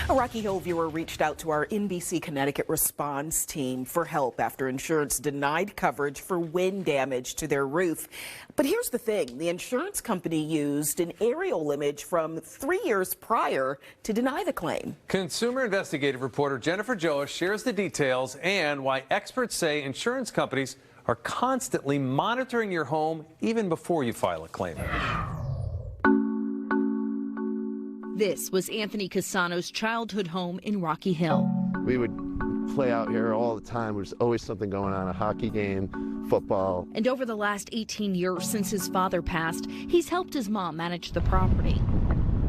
A Rocky Hill viewer reached out to our NBC Connecticut response team for help after insurance denied coverage for wind damage to their roof. But here's the thing, the insurance company used an aerial image from 3 years prior to deny the claim. Consumer investigative reporter Jennifer Joas shares the details and why experts say insurance companies are constantly monitoring your home even before you file a claim. This was Anthony Casano's childhood home in Rocky Hill. We would play out here all the time. There's always something going on, a hockey game, football. And over the last 18 years since his father passed, he's helped his mom manage the property.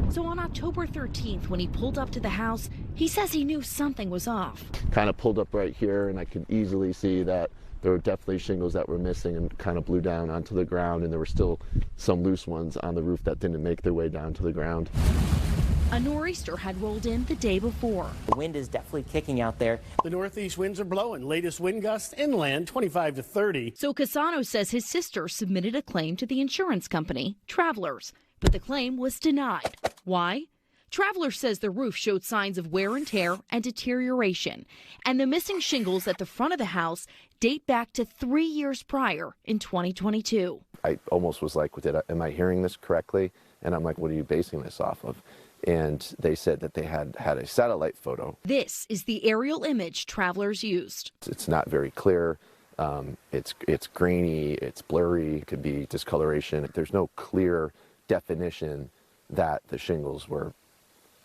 So on October 13th, when he pulled up to the house, he says he knew something was off. Kind of pulled up right here, and I could easily see that there were definitely shingles that were missing and kind of blew down onto the ground, and there were still some loose ones on the roof that didn't make their way down to the ground. A nor'easter had rolled in the day before. The wind is definitely kicking out there. The northeast winds are blowing. Latest wind gusts inland 25 to 30. So Casano says his sister submitted a claim to the insurance company, Travelers, but the claim was denied. Why? Travelers says the roof showed signs of wear and tear and deterioration, and the missing shingles at the front of the house date back to 3 years prior in 2022. I almost was like, am I hearing this correctly? And I'm like, what are you basing this off of? And they said that they had a satellite photo. This is the aerial image Travelers used. It's not very clear. It's grainy, it's blurry, it could be discoloration. There's no clear definition that the shingles were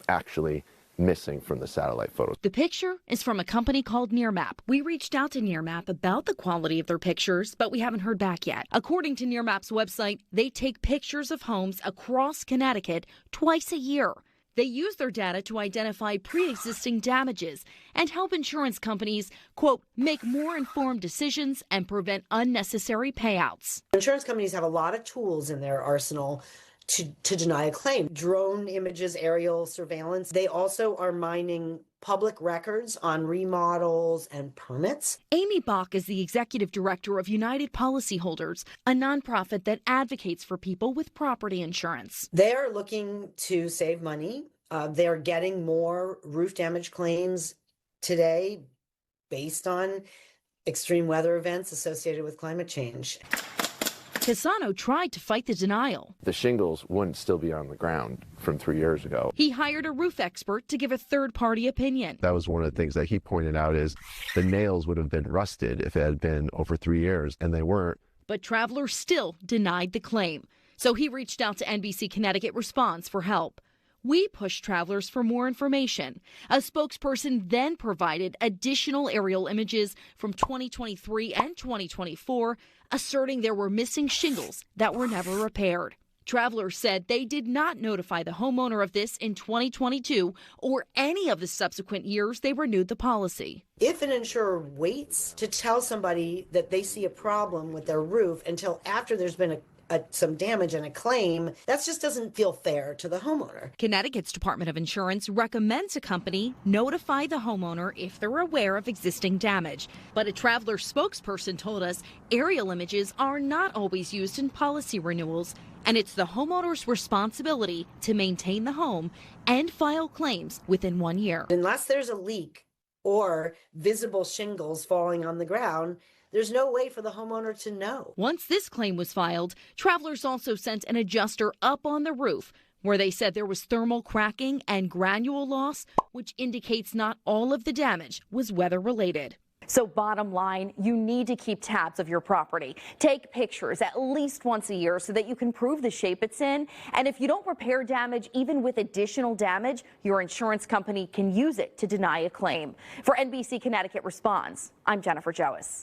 actually missing from the satellite photos. The picture is from a company called Nearmap. We reached out to Nearmap about the quality of their pictures, but we haven't heard back yet. According to Nearmap's website, they take pictures of homes across Connecticut twice a year. They use their data to identify pre-existing damages and help insurance companies, quote, make more informed decisions and prevent unnecessary payouts. Insurance companies have a lot of tools in their arsenal to deny a claim. Drone images, aerial surveillance. They also are mining public records on remodels and permits. Amy Bach is the executive director of United Policyholders, a nonprofit that advocates for people with property insurance. They are looking to save money. They are getting more roof damage claims today based on extreme weather events associated with climate change. Casano tried to fight the denial. The shingles wouldn't still be on the ground from 3 years ago. He hired a roof expert to give a third-party opinion. That was one of the things that he pointed out is the nails would have been rusted if it had been over 3 years, and they weren't. But Travelers still denied the claim. So he reached out to NBC Connecticut Response for help. We pushed Travelers for more information. A spokesperson then provided additional aerial images from 2023 and 2024, asserting there were missing shingles that were never repaired. Travelers said they did not notify the homeowner of this in 2022 or any of the subsequent years they renewed the policy. If an insurer waits to tell somebody that they see a problem with their roof until after there's been some damage and a claim, that just doesn't feel fair to the homeowner. Connecticut's Department of Insurance recommends a company notify the homeowner if they're aware of existing damage. But a Traveler spokesperson told us aerial images are not always used in policy renewals, and it's the homeowner's responsibility to maintain the home and file claims within 1 year. Unless there's a leak or visible shingles falling on the ground, there's no way for the homeowner to know. Once this claim was filed, Travelers also sent an adjuster up on the roof where they said there was thermal cracking and granule loss, which indicates not all of the damage was weather-related. So bottom line, you need to keep tabs of your property. Take pictures at least once a year so that you can prove the shape it's in. And if you don't repair damage, even with additional damage, your insurance company can use it to deny a claim. For NBC Connecticut Response, I'm Jennifer Joas.